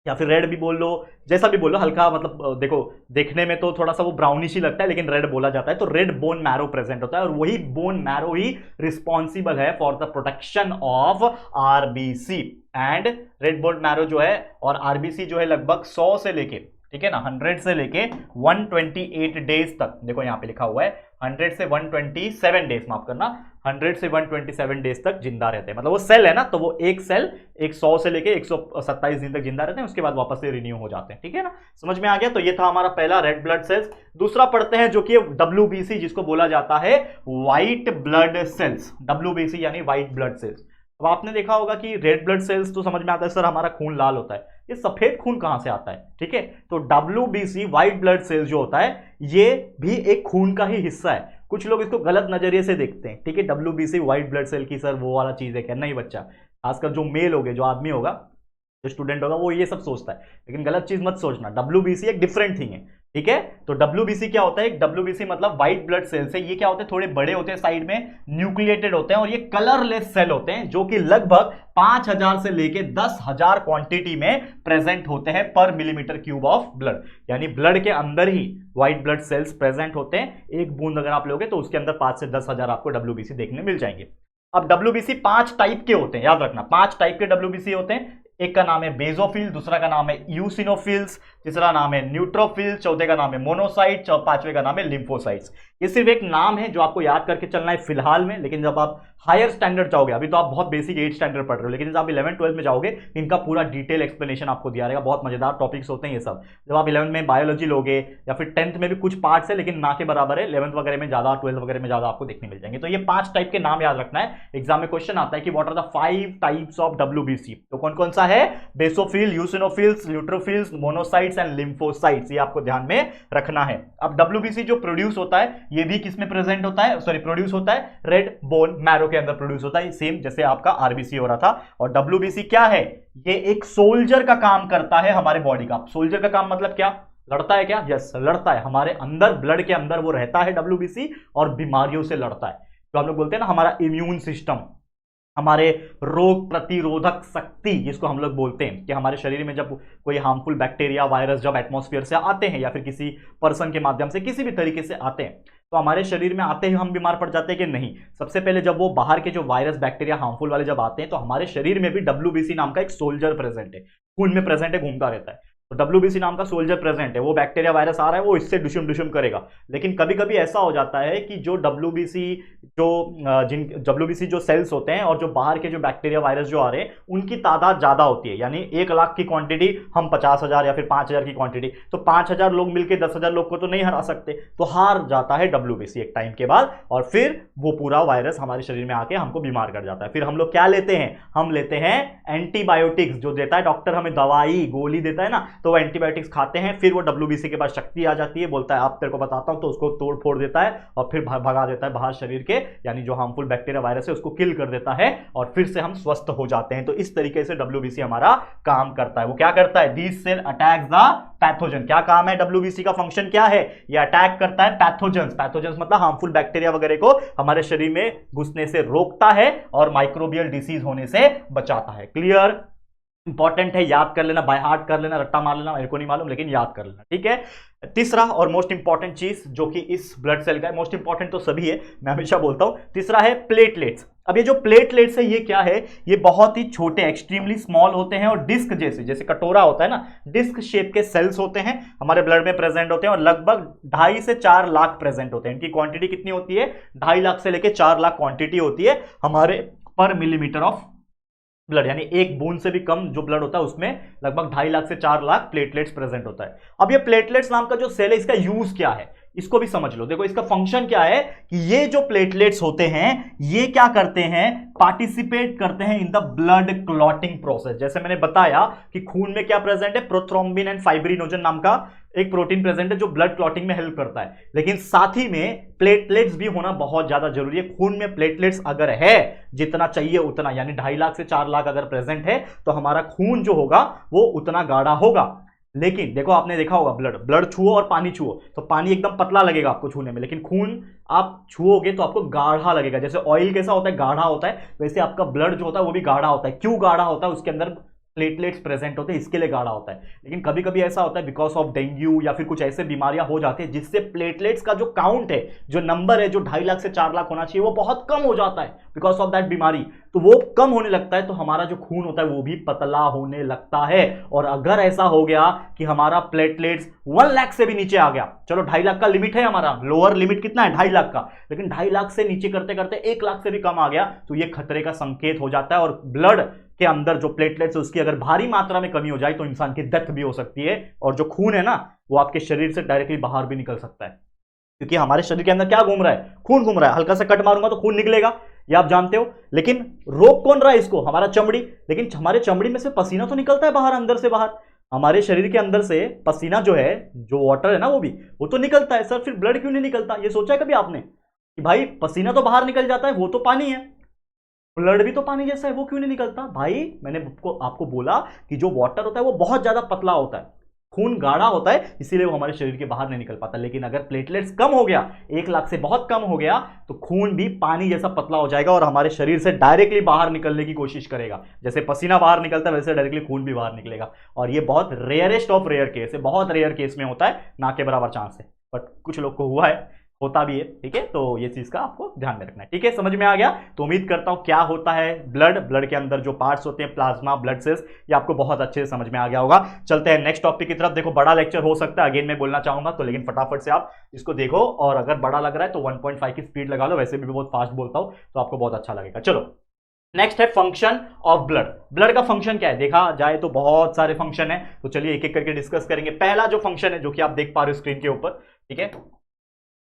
या फिर रेड भी बोल लो, जैसा भी बोल लो, हल्का मतलब देखो देखने में तो थोड़ा सा वो ब्राउनिश ही लगता है लेकिन रेड बोला जाता है। तो रेड बोन मैरो प्रेजेंट होता है और वही बोन मैरो ही रिस्पॉन्सिबल है for the protection of RBC. And red bone marrow जो है और आरबीसी जो है लगभग 100 से लेके, ठीक है ना, 100 से लेके 128 डेज तक, देखो यहां पे लिखा हुआ है 100 से 127 डेज, माफ करना, 100 से 127 डेज तक जिंदा रहते हैं। मतलब वो सेल है ना, तो वो एक सेल 100 से लेके 127 दिन तक जिंदा रहते हैं, उसके बाद वापस से रिन्यू हो जाते हैं। ठीक है ना, समझ में आ गया। तो ये था हमारा पहला रेड ब्लड सेल्स। दूसरा पढ़ते हैं जो कि WBC, जिसको बोला जाता है व्हाइट ब्लड सेल्स। WBC यानी व्हाइट ब्लड सेल्स। अब आपने देखा होगा कि रेड ब्लड सेल्स तो समझ में आता है सर हमारा खून लाल होता है, ये सफेद खून कहां से आता है, ठीक है। तो WBC व्हाइट ब्लड सेल्स जो होता है ये भी एक खून का ही हिस्सा है। कुछ लोग इसको गलत नजरिए से देखते हैं, ठीक है, WBC व्हाइट ब्लड सेल की सर वो वाला चीज है क्या, नहीं बच्चा, खासकर जो मेल हो गए, जो आदमी होगा, जो स्टूडेंट होगा वो ये सब सोचता है, लेकिन गलत चीज मत सोचना, WBC एक डिफरेंट थिंग है, ठीक है। तो WBC क्या होता है, WBC मतलब व्हाइट ब्लड सेल्स है, ये क्या होते हैं, थोड़े बड़े होते हैं, साइड में न्यूक्लिएटेड होते हैं और ये कलरलेस सेल होते हैं जो कि लगभग 5000 से लेके 10,000 क्वांटिटी में प्रेजेंट होते हैं पर मिलीमीटर क्यूब ऑफ ब्लड, यानी ब्लड के अंदर ही व्हाइट ब्लड सेल्स प्रेजेंट होते हैं। एक बूंद अगर आप लोगे तो उसके अंदर 5 से 10,000 आपको WBC देखने मिल जाएंगे। अब WBC 5 टाइप के होते हैं, याद रखना 5 टाइप के WBC होते हैं। एक का नाम है बेजोफिल, दूसरा का नाम है यूसिनोफिल्स, तीसरा नाम है न्यूट्रोफिल्स, चौथे का नाम है मोनोसाइट, पांचवे का नाम है लिम्फोसाइट्स। ये सिर्फ एक नाम है जो आपको याद करके चलना है फिलहाल में, लेकिन जब आप हायर स्टैंडर्ड जाओगे, अभी तो आप बहुत बेसिक 8 स्टैंडर्ड पढ़ रहे हो, लेकिन जब आप 11 12 में जाओगे इनका पूरा डिटेल एक्सप्लेनेशन आपको दिया रहेगा, बहुत मजेदार टॉपिक्स होते हैं ये सब। जब आप 11 में बायोलॉजी लोगे या फिर 10th में भी कुछ पार्ट्स है, लेकिन ना के बराबर है, 11th वगैरह में ज्यादा, 12th वगैरह में ज्यादा आपको देखने मिल जाएंगे। तो ये 5 टाइप के नाम याद रखना है, एग्जाम में क्वेश्चन आता है कि what are the 5 types of WBC, तो कौन कौन सा है, basophil, eosinophils, neutrophils, monocytes and lymphocytes, ये आपको ध्यान में रखना है। अब WBC जो प्रोड्यूस होता है ये भी किसमें प्रेजेंट होता है, सॉरी प्रोड्यूस होता है रेड बोन मैरो के अंदर प्रोड्यूस होता है, सेम जैसे आपका RBC हो रहा था। और WBC क्या है, ये एक सोल्जर का काम करता है हमारे बॉडी का। सोल्जर का काम मतलब क्या, लड़ता है क्या, यस लड़ता है, हमारे अंदर ब्लड के अंदर वो रहता है WBC और बीमारियों से लड़ता है। तो हम लोग बोलते हैं ना हमारा इम्यून सिस्टम, हमारे रोग प्रतिरोधक शक्ति जिसको हम लोग बोलते हैं, कि हमारे शरीर में जब कोई हार्मफुल बैक्टीरिया वायरस जब एटमॉस्फेयर से आते हैं या फिर किसी पर्सन के माध्यम से किसी भी तरीके से आते हैं, तो हमारे शरीर में आते ही हम बीमार पड़ जाते हैं कि नहीं। सबसे पहले जब वो बाहर के जो वायरस बैक्टीरिया हार्मफुल वाले जब आते हैं तो हमारे शरीर में भी WBC नाम का एक सोल्जर प्रेजेंट है, खून में प्रेजेंट है, घूमता रहता है। तो WBC नाम का सोल्जर प्रेजेंट है, वो बैक्टीरिया वायरस आ रहा है वो इससे दुश्मन दुश्मन करेगा। लेकिन कभी कभी ऐसा हो जाता है कि जो WBC जो सेल्स होते हैं और जो बाहर के जो बैक्टीरिया वायरस जो आ रहे हैं उनकी तादाद ज्यादा होती है, यानी 1 लाख की क्वांटिटी हम 50,000 या फिर 5,000 की क्वांटिटी, तो 5,000 लोग मिलकर 10,000 लोग को तो नहीं हरा सकते, तो हार जाता है WBC एक टाइम के बाद, और फिर वो पूरा वायरस हमारे शरीर में आके हमको बीमार कर जाता है। फिर हम लोग क्या लेते हैं, हम लेते हैं एंटीबायोटिक्स, जो देता है डॉक्टर हमें दवाई गोली देता है ना, तो वो एंटीबायोटिक्स खाते हैं, फिर वो WBC के पास शक्ति आ जाती है, बोलता है आप तेरे को बताता हूं, तो उसको तोड़ फोड़ देता है और फिर भगा देता है बाहर शरीर के, यानी जो हार्मफुल बैक्टीरिया वायरस है उसको किल कर देता है और फिर से हम स्वस्थ हो जाते हैं। तो इस तरीके से WBC हमारा काम करता है। वो क्या करता है, this cell attacks the pathogen. क्या काम है WBC का, फंक्शन क्या है, ये अटैक करता है पैथोजेंस। पैथोजेंस मतलब हार्मफुल बैक्टीरिया वगैरह को हमारे शरीर में घुसने से रोकता है और माइक्रोबियल डिसीज होने से बचाता है। क्लियर, इंपॉर्टेंट है, याद कर लेना, बाय हार्ट कर लेना, रट्टा मार लेना, मेरे को नहीं मालूम लेकिन याद कर लेना, ठीक है। तीसरा और मोस्ट इंपॉर्टेंट चीज जो कि इस ब्लड सेल का है, मोस्ट इंपॉर्टेंट तो सभी है, मैं हमेशा बोलता हूं, तीसरा है प्लेटलेट्स। अब ये जो प्लेटलेट्स है ये क्या है, ये बहुत ही छोटे एक्सट्रीमली स्मॉल होते हैं और डिस्क जैसे कटोरा होता है ना, डिस्क शेप के सेल्स होते हैं, हमारे ब्लड में प्रेजेंट होते हैं और लगभग 2.5 से 4 लाख प्रेजेंट होते हैं। इनकी क्वांटिटी कितनी होती है, 2.5 लाख से लेकर 4 लाख क्वांटिटी होती है हमारे पर मिलीमीटर ऑफ ब्लड, यानी एक बूंद से भी कम जो ब्लड होता है उसमें लगभग 2.5 लाख से 4 लाख प्लेटलेट्स प्रेजेंट होता है। अब ये प्लेटलेट्स नाम का जो सेल है इसका यूज क्या है, इसको भी समझ लो। देखो इसका फंक्शन क्या है कि ये जो प्लेटलेट्स होते हैं ये क्या करते हैं, पार्टिसिपेट करते हैं in the blood clotting process. जैसे मैंने बताया कि खून में क्या प्रेजेंट है, प्रोथ्रोम्बिन एंड फाइब्रिनोजन नाम का एक प्रोटीन प्रेजेंट है जो ब्लड क्लॉटिंग में हेल्प करता है, लेकिन साथ ही में प्लेटलेट्स भी होना बहुत ज्यादा जरूरी है। खून में प्लेटलेट्स अगर है जितना चाहिए उतना, यानी 2.5 लाख से 4 लाख अगर प्रेजेंट है तो हमारा खून जो होगा वो उतना गाढ़ा होगा। लेकिन देखो आपने देखा होगा ब्लड छुओ और पानी छुओ तो पानी एकदम पतला लगेगा आपको छूने में, लेकिन खून आप छुओगे तो आपको गाढ़ा लगेगा। जैसे ऑयल कैसा होता है, गाढ़ा होता है, वैसे आपका ब्लड जो होता है वो भी गाढ़ा होता है। क्यों गाढ़ा होता है, उसके अंदर प्लेटलेट्स प्रेजेंट होते हैं इसके लिए गाढ़ा होता है। लेकिन कभी कभी ऐसा होता है बिकॉज ऑफ डेंगू या फिर कुछ ऐसे बीमारियां हो जाती है जिससे प्लेटलेट्स का जो काउंट है, जो नंबर है, जो 2.5 लाख से 4 लाख होना चाहिए वो बहुत कम हो जाता है बिकॉज ऑफ दैट बीमारी। तो वो कम होने लगता है तो हमारा जो खून होता है वो भी पतला होने लगता है। और अगर ऐसा हो गया कि हमारा प्लेटलेट्स 1 लाख से भी नीचे आ गया, चलो 2.5 लाख का लिमिट है हमारा, लोअर लिमिट कितना है 2.5 लाख का, लेकिन 2.5 लाख से नीचे करते करते 1 लाख से भी कम आ गया तो ये खतरे का संकेत हो जाता है। और ब्लड के अंदर जो प्लेटलेट्स है उसकी अगर भारी मात्रा में कमी हो जाए तो इंसान की डेथ भी हो सकती है। और जो खून है ना वो आपके शरीर से डायरेक्टली बाहर भी निकल सकता है, क्योंकि हमारे शरीर के अंदर क्या घूम रहा है, खून घूम रहा है। हल्का सा कट मारूंगा तो खून निकलेगा, ये आप जानते हो। लेकिन रोक कौन रहा है इसको? हमारा चमड़ी। लेकिन हमारे चमड़ी में से पसीना तो निकलता है बाहर, अंदर से बाहर। हमारे शरीर के अंदर से पसीना जो है, जो वाटर है ना, वो तो निकलता है। सर फिर ब्लड क्यों नहीं निकलता? ये सोचा है कभी आपने कि भाई पसीना तो बाहर निकल जाता है, वो तो पानी है, ब्लड भी तो पानी जैसा है, वो क्यों नहीं निकलता? भाई मैंने आपको बोला कि जो वाटर होता है वो बहुत ज्यादा पतला होता है, खून गाढ़ा होता है, इसीलिए वो हमारे शरीर के बाहर नहीं निकल पाता। लेकिन अगर प्लेटलेट्स कम हो गया, 1 लाख से बहुत कम हो गया, तो खून भी पानी जैसा पतला हो जाएगा और हमारे शरीर से डायरेक्टली बाहर निकलने की कोशिश करेगा। जैसे पसीना बाहर निकलता है वैसे डायरेक्टली खून भी बाहर निकलेगा। और ये बहुत रेयरेस्ट ऑफ रेयर केस है, बहुत रेयर केस में होता है, ना के बराबर चांस है, बट कुछ लोग को हुआ है, होता भी है। ठीक है, तो ये चीज का आपको ध्यान में रखना है। ठीक है, समझ में आ गया? तो उम्मीद करता हूं क्या होता है ब्लड के अंदर जो पार्ट्स होते हैं, प्लाज्मा, ब्लड सेल्स, ये आपको बहुत अच्छे से समझ में आ गया होगा। चलते हैं नेक्स्ट टॉपिक की तरफ। देखो बड़ा लेक्चर हो सकता है, अगेन मैं बोलना चाहूंगा, तो लेकिन फटाफट से आप इसको देखो, और अगर बड़ा लग रहा है तो 1.5 की स्पीड लगा लो, वैसे भी बहुत फास्ट बोलता हूं तो आपको बहुत अच्छा लगेगा। चलो नेक्स्ट है फंक्शन ऑफ ब्लड। ब्लड का फंक्शन क्या है? देखा जाए तो बहुत सारे फंक्शन है, तो चलिए एक एक करके डिस्कस करेंगे। पहला जो फंक्शन है, जो कि आप देख पा रहे हो स्क्रीन के ऊपर, ठीक है,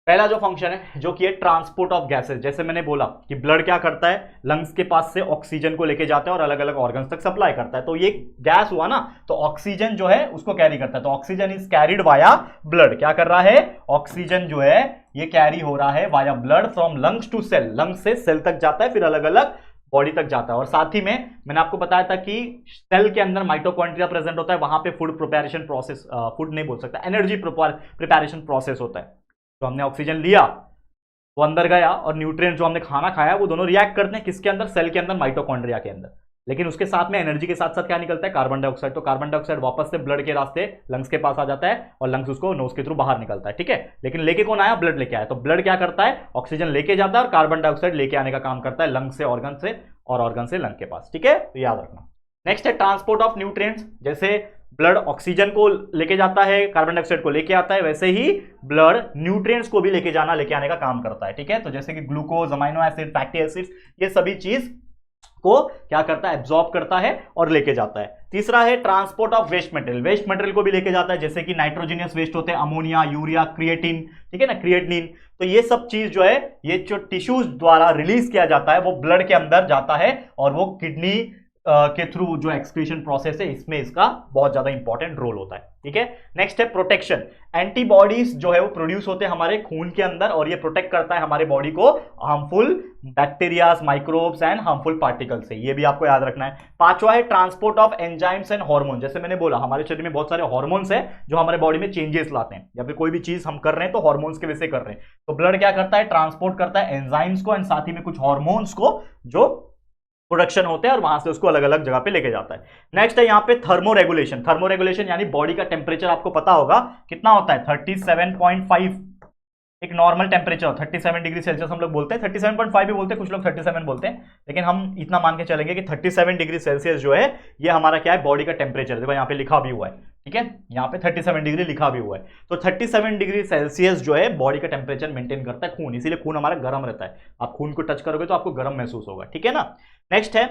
पहला जो फंक्शन है जो कि है ट्रांसपोर्ट ऑफ गैसेस। जैसे मैंने बोला कि ब्लड क्या करता है, लंग्स के पास से ऑक्सीजन को लेके जाता है और अलग अलग ऑर्गन्स तक सप्लाई करता है। तो ये गैस हुआ ना, तो ऑक्सीजन जो है उसको कैरी करता है, तो oxygen is carried via blood. क्या कर रहा है? ऑक्सीजन जो है ये कैरी हो रहा है via blood from lungs to cell, lungs से सेल तक जाता है, फिर अलग अलग बॉडी तक जाता है। और साथ ही में मैंने आपको बताया था कि सेल के अंदर माइटोकॉन्ड्रिया प्रेजेंट होता है, वहां पे फूड प्रिपरेशन प्रोसेस, फूड नहीं बोल सकता, एनर्जी प्रिपरेशन प्रोसेस होता है। तो हमने ऑक्सीजन लिया, वो अंदर गया, और न्यूट्रिएंट जो हमने खाना खाया वो दोनों रिएक्ट करते हैं किसके अंदर? सेल के अंदर, माइटोकॉन्ड्रिया के अंदर। लेकिन उसके साथ में एनर्जी के साथ साथ क्या निकलता है? Carbon dioxide. तो कार्बन डाइऑक्साइड वापस से ब्लड के रास्ते लंग्स के पास आ जाता है और लंग्स उसको नोज के थ्रू बाहर निकलता है। ठीक है, लेकिन लेके कौन आया? ब्लड लेके आया। तो ब्लड क्या करता है? ऑक्सीजन लेके जाता है और कार्बन डाइऑक्साइड लेके आने का काम करता है लंग से ऑर्गन से, और ऑर्गन से लंग के पास। ठीक है, तो याद रखना। नेक्स्ट है ट्रांसपोर्ट ऑफ न्यूट्रिएंट्स। जैसे ब्लड ऑक्सीजन को लेके जाता है, कार्बन डाइऑक्साइड को लेके आता है, वैसे ही ब्लड न्यूट्रिएंट्स को भी लेके आने का काम करता है। ठीक है, तो जैसे कि glucose, amino acid, fatty acids, ये सभी चीज को क्या करता है? एब्जॉर्ब करता है और लेके जाता है। तीसरा है transport of waste material. Waste material को भी लेके जाता है, जैसे कि नाइट्रोजनियस वेस्ट होते हैं, अमोनिया, यूरिया, क्रिएटिन, ठीक है ना, क्रिएटिनिन। तो ये सब चीज जो है, ये जो टिश्यूज द्वारा रिलीज किया जाता है, वो ब्लड के अंदर जाता है, और वो किडनी के थ्रू जो एक्सक्रीशन प्रोसेस है, इसमें इसका बहुत ज्यादा इंपॉर्टेंट रोल होता है। ठीक है, नेक्स्ट है प्रोटेक्शन। एंटीबॉडीज जो है वो प्रोड्यूस होते हैं हमारे खून के अंदर, और ये प्रोटेक्ट करता है हमारे बॉडी को harmful bacterias, microbes and harmful particle से। ये भी आपको याद रखना है। पांचवा है transport of enzymes and hormone. जैसे मैंने बोला, हमारे शरीर में बहुत सारे हार्मोन्स हैं जो हमारे बॉडी में चेंजेस लाते हैं, या फिर कोई भी चीज हम कर रहे हैं तो हार्मोन्स के वजह से कर रहे हैं। तो ब्लड क्या करता है? ट्रांसपोर्ट करता है एंजाइम्स को एंड साथ ही में कुछ हार्मोन्स को जो प्रोडक्शन होते हैं, और वहां से उसको अलग अलग जगह पे लेके जाता है। नेक्स्ट है यहाँ पे थर्मो रेगुलेशन। थर्मो रेगुलेशन यानी बॉडी का टेम्परेचर आपको पता होगा कितना होता है? 37.5 एक नॉर्मल टेम्परेचर, 37 डिग्री सेल्सियस हम लोग बोलते हैं, 37.5 भी बोलते हैं, कुछ लोग 37 बोलते हैं, लेकिन हम इतना मान के चलेंगे कि 37 डिग्री सेल्सियस जो है ये हमारा क्या है? बॉडी का टेम्परेचर। देखो यहाँ पे लिखा भी हुआ है, ठीक है, यहाँ पे 37 डिग्री लिखा भी हुआ है। तो 37 डिग्री सेल्सियस जो है बॉडी का टेम्परेचर मेंटेन करता है खून, इसीलिए खून हमारा गर्म रहता है। आप खून को टच करोगे तो आपको गर्म महसूस होगा। ठीक है ना। नेक्स्ट है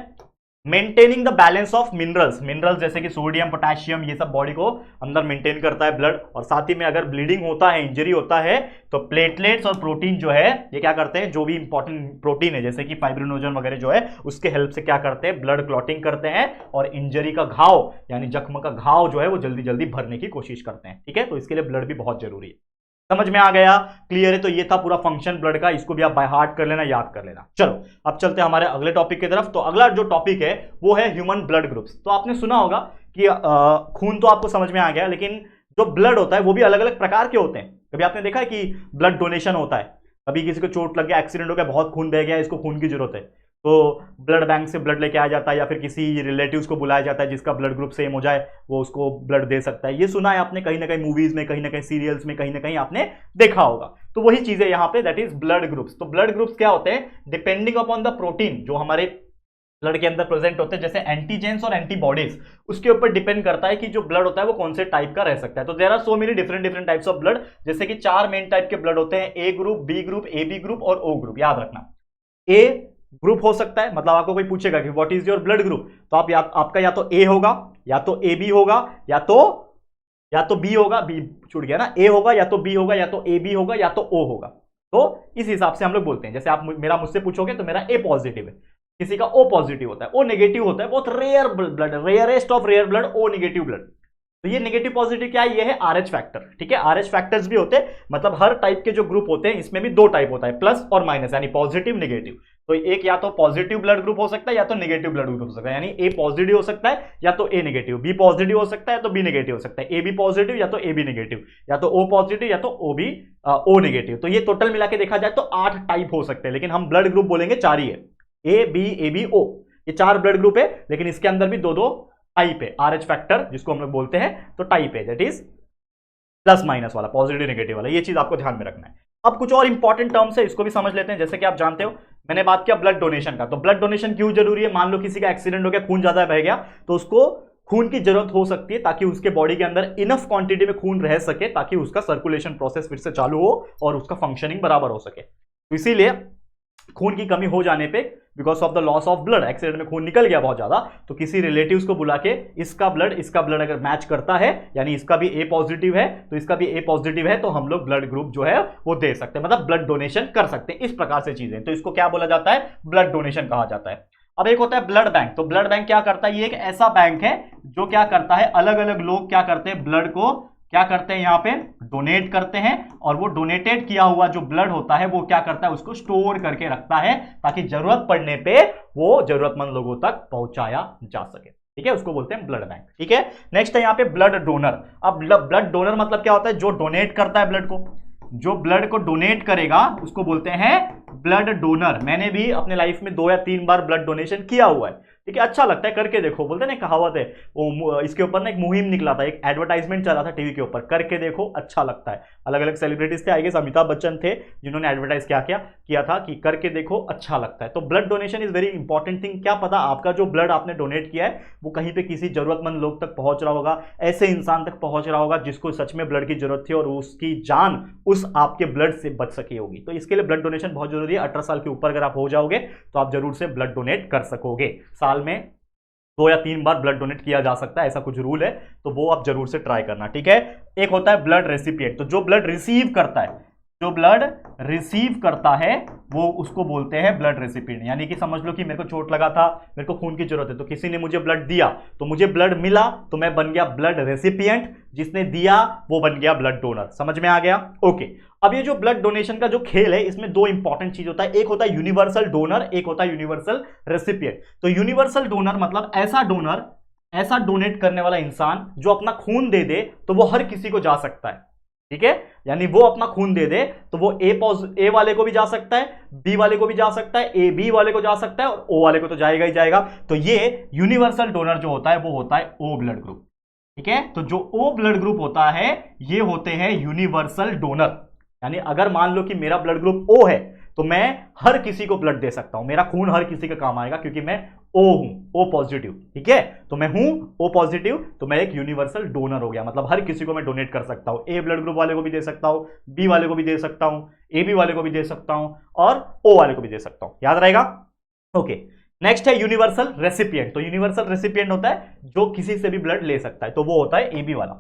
maintaining the balance of minerals. Minerals जैसे कि सोडियम, पोटेशियम, ये सब बॉडी को अंदर मेंटेन करता है ब्लड। और साथ ही में अगर ब्लीडिंग होता है, इंजरी होता है, तो प्लेटलेट्स और प्रोटीन जो है ये क्या करते हैं? जो भी इंपॉर्टेंट प्रोटीन है जैसे कि फाइब्रिनोजन वगैरह जो है, उसके हेल्प से क्या करते हैं? ब्लड क्लॉटिंग करते हैं, और इंजरी का घाव यानी जख्म का घाव जो है वो जल्दी जल्दी भरने की कोशिश करते हैं। ठीक है, तो इसके लिए ब्लड भी बहुत जरूरी है। समझ में आ गया? क्लियर है? तो ये था पूरा फंक्शन ब्लड का, इसको भी आप बाय हार्ट कर लेना, याद कर लेना। चलो अब चलते हैं हमारे अगले टॉपिक की तरफ। तो अगला जो टॉपिक है वो है ह्यूमन ब्लड ग्रुप्स। तो आपने सुना होगा कि खून तो आपको समझ में आ गया, लेकिन जो ब्लड होता है वो भी अलग अलग प्रकार के होते हैं। कभी आपने देखा है कि ब्लड डोनेशन होता है? कभी किसी को चोट लग गया, एक्सीडेंट हो गया, बहुत खून बह गया, इसको खून की जरूरत है, तो ब्लड बैंक से ब्लड लेके आया जाता है, या फिर किसी रिलेटिव्स को बुलाया जाता है जिसका ब्लड ग्रुप सेम हो जाए, वो उसको ब्लड दे सकता है। ये सुना है आपने कहीं ना कहीं मूवीज में, कहीं ना कहीं सीरियल्स में, कहीं ना कहीं आपने देखा होगा। तो वही चीज है यहाँ पे, दैट इज ब्लड ग्रुप्स। तो ब्लड ग्रुप्स क्या होते हैं? डिपेंडिंग अपॉन द प्रोटीन जो हमारे ब्लड के अंदर प्रेजेंट होते हैं, जैसे एंटीजेंस और एंटीबॉडीज, उसके ऊपर डिपेंड करता है कि जो ब्लड होता है वो कौन से टाइप का रह सकता है। तो there are so many different types of blood. जैसे कि 4 मेन टाइप के ब्लड होते हैं, A group, B group, A B group और ओ ग्रुप। याद रखना, ए ग्रुप हो सकता है, मतलब आपको कोई पूछेगा कि what is your blood group, तो आपका या तो ए होगा, या तो ए बी होगा, या तो बी होगा, बी छूट गया ना, ए होगा, या तो बी होगा, या तो ए बी होगा, या तो ओ होगा। तो इस हिसाब से हम लोग बोलते हैं। जैसे आप मेरा मुझसे पूछोगे तो मेरा ए पॉजिटिव है, किसी का ओ पॉजिटिव होता है, ओ नेगेटिव होता है, बहुत rare blood, rarest of rare blood, O negative blood. तो ये नेगेटिव पॉजिटिव क्या है, ये है आरएच फैक्टर। ठीक है, आरएच फैक्टर्स भी होते हैं, मतलब हर टाइप के जो ग्रुप होते हैं इसमें भी दो टाइप होता है, प्लस और माइनस, यानी पॉजिटिव नेगेटिव। तो एक या तो पॉजिटिव ब्लड ग्रुप हो सकता है या तो नेगेटिव ब्लड ग्रुप हो सकता है, यानी ए पॉजिटिव हो सकता है या तो ए नेगेटिव, बी पॉजिटिव हो सकता है तो बी नेगेटिव हो सकता है, ए बी पॉजिटिव या तो ए बी नेगेटिव, या तो ओ पॉजिटिव या तो ओ बी ओ नेगेटिव। तो ये टोटल मिला के देखा जाए तो 8 टाइप हो सकते हैं, लेकिन हम ब्लड ग्रुप बोलेंगे 4 ही है, ए बी ओ, ये 4 ब्लड ग्रुप है, लेकिन इसके अंदर भी दो दो टाइप है। आरएच फैक्टर जिसको हम लोग बोलते हैं तो टाइप है, दैट इज प्लस माइनस वाला, पॉजिटिव नेगेटिव वाला, ये चीज आपको ध्यान में रखना है। अब कुछ और इंपॉर्टेंट टर्म्स है, इसको भी समझ लेते हैं। जैसे कि आप जानते हो मैंने बात किया ब्लड डोनेशन का, तो ब्लड डोनेशन क्यों जरूरी है? मान लो किसी का एक्सीडेंट हो गया, खून ज्यादा बह गया, तो उसको खून की जरूरत हो सकती है ताकि उसके बॉडी के अंदर इनफ क्वांटिटी में खून रह सके, ताकि उसका सर्कुलेशन प्रोसेस फिर से चालू हो और उसका फंक्शनिंग बराबर हो सके। तो इसीलिए खून की कमी हो जाने पे, because of the loss of blood, accident में खून निकल गया बहुत ज्यादा, तो किसी रिलेटिव्स को बुला के इसका ब्लड अगर मैच करता है, यानी इसका भी ए पॉजिटिव है तो इसका भी ए पॉजिटिव है, तो हम लोग ब्लड ग्रुप जो है वो दे सकते हैं, मतलब ब्लड डोनेशन कर सकते हैं। इस प्रकार से चीजें, तो इसको क्या बोला जाता है? ब्लड डोनेशन कहा जाता है। अब एक होता है ब्लड बैंक। तो ब्लड बैंक क्या करता है? ये एक ऐसा बैंक है जो क्या करता है, अलग अलग लोग क्या करते हैं, ब्लड को क्या करते हैं, यहां पे डोनेट करते हैं, और वो डोनेटेड किया हुआ जो ब्लड होता है वो क्या करता है, उसको स्टोर करके रखता है, ताकि जरूरत पड़ने पे वो जरूरतमंद लोगों तक पहुंचाया जा सके। ठीक है, उसको बोलते हैं ब्लड बैंक। ठीक है, नेक्स्ट है यहाँ पे ब्लड डोनर। अब ब्लड डोनर मतलब क्या होता है? जो डोनेट करता है ब्लड को, जो ब्लड को डोनेट करेगा उसको बोलते हैं ब्लड डोनर। मैंने भी अपने लाइफ में 2 या 3 बार ब्लड डोनेशन किया हुआ है। ठीक है, अच्छा लगता है, करके देखो, बोलते हैं ना, कहावत है वो, इसके ऊपर ना एक मुहिम निकला था, एक एडवर्टाइजमेंट चला था टीवी के ऊपर, करके देखो अच्छा लगता है। अलग अलग सेलिब्रिटीज थे, आई गेस अमिताभ बच्चन थे जिन्होंने एडवर्टाइज किया था कि करके देखो अच्छा लगता है। तो blood donation is very important thing. क्या पता आपका जो ब्लड आपने डोनेट किया है वो कहीं पे किसी जरूरतमंद लोग तक पहुंच रहा होगा, ऐसे इंसान तक पहुंच रहा होगा जिसको सच में ब्लड की जरूरत थी और उसकी जान उस आपके ब्लड से बच सकी होगी। तो इसके लिए ब्लड डोनेशन बहुत जरूरी है। 18 साल के ऊपर अगर आप हो जाओगे तो आप जरूर से ब्लड डोनेट कर सकोगे। साल में 2 या 3 बार ब्लड डोनेट किया जा सकता है, ऐसा कुछ रूल है, तो वो आप जरूर से ट्राई करना। ठीक है, एक होता है ब्लड रेसिपिएंट। तो जो ब्लड रिसीव करता है, जो ब्लड रिसीव करता है वो उसको बोलते हैं ब्लड रेसिपिएंट। यानी कि समझ लो कि मेरे को चोट लगा था, मेरे को खून की जरूरत है, तो किसी ने मुझे ब्लड दिया, तो मुझे ब्लड मिला, तो मैं बन गया ब्लड रेसिपिएंट, जिसने दिया वो बन गया ब्लड डोनर। समझ में आ गया? ओके। अब ये जो ब्लड डोनेशन का जो खेल है, इसमें 2 इंपॉर्टेंट चीज होता है, एक होता है यूनिवर्सल डोनर, एक होता है यूनिवर्सल रेसिपिएंट। तो यूनिवर्सल डोनर मतलब ऐसा डोनर, ऐसा डोनेट करने वाला इंसान जो अपना खून दे दे तो वो हर किसी को जा सकता है। ठीक है, यानी वो अपना खून दे दे तो वो ए वाले को भी जा सकता है, बी वाले को भी जा सकता है, ए बी वाले को जा सकता है, और ओ वाले को तो जाएगा ही जाएगा। तो ये यूनिवर्सल डोनर जो होता है वो होता है ओ ब्लड ग्रुप। ठीक है, तो जो ओ ब्लड ग्रुप होता है ये होते हैं यूनिवर्सल डोनर। यानी अगर मान लो कि मेरा ब्लड ग्रुप ओ है तो मैं हर किसी को ब्लड दे सकता हूं, मेरा खून हर किसी का काम आएगा, क्योंकि मैं ओ हूं, ओ पॉजिटिव। ठीक है, तो मैं हूं ओ पॉजिटिव, तो मैं एक यूनिवर्सल डोनर हो गया, मतलब हर किसी को मैं डोनेट कर सकता हूं। ए ब्लड ग्रुप वाले को भी दे सकता हूं, बी वाले को भी दे सकता हूं, ए बी वाले को भी दे सकता हूं, और ओ वाले को भी दे सकता हूं। याद रहेगा? ओके। नेक्स्ट है यूनिवर्सल रेसिपिएंट। तो यूनिवर्सल रेसिपिएंट होता है जो किसी से भी ब्लड ले सकता है, तो वो होता है ए बी वाला।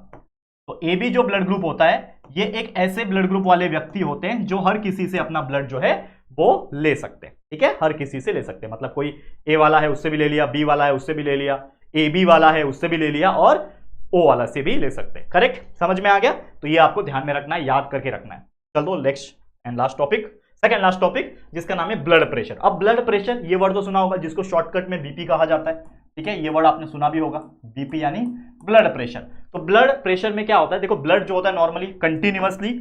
तो ए बी जो ब्लड ग्रुप होता है ये एक ऐसे ब्लड ग्रुप वाले व्यक्ति होते हैं जो हर किसी से अपना ब्लड जो है वो ले सकते हैं। ठीक है, हर किसी से ले सकते हैं, मतलब कोई ए वाला है उससे भी ले लिया, बी वाला है उससे भी ले लिया, ए बी वाला है उससे भी ले लिया, और ओ वाला से भी ले सकते हैं। करेक्ट, समझ में आ गया? तो ये आपको ध्यान में रखना है, याद करके रखना है। चलो next and last topic, second last topic, जिसका नाम है ब्लड प्रेशर। अब ब्लड प्रेशर, ये वर्ड तो सुना होगा, जिसको शॉर्टकट में बीपी कहा जाता है। ठीक है, ये वर्ड आपने सुना भी होगा, बीपी यानी ब्लड प्रेशर। तो ब्लड प्रेशर में क्या होता है? देखो, ब्लड जो होता है नॉर्मली कंटिन्यूअसली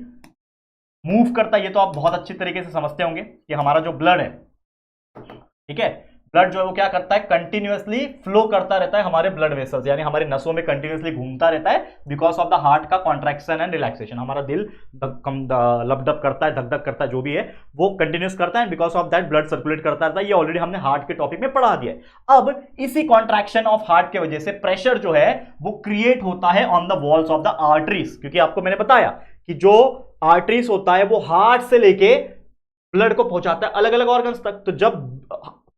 मूव करता है, ये तो आप बहुत अच्छी तरीके से समझते होंगे कि हमारा जो ब्लड है, ठीक है, ब्लड जो है वो क्या करता है? कंटिन्यूअसली फ्लो करता रहता है हमारे ब्लड वेसल्स, यानी हमारे नसों में कंटिन्यूअसली घूमता रहता है, बिकॉज ऑफ द हार्ट का कॉन्ट्रैक्शन एंड रिलैक्सेशन। हमारा दिल लपडप करता है, धक धक करता है, जो भी है वो कंटिन्यूस करता है, because of that blood circulate करता रहता है। ये ऑलरेडी हमने हार्ट के टॉपिक में पढ़ा दिया है। अब इसी कॉन्ट्रैक्शन ऑफ हार्ट के वजह से प्रेशर जो है वो क्रिएट होता है on the walls of the arteries, क्योंकि आपको मैंने बताया कि जो आर्टरीज होता है वो हार्ट से लेके ब्लड को पहुंचाता है अलग अलग ऑर्गन्स तक। तो जब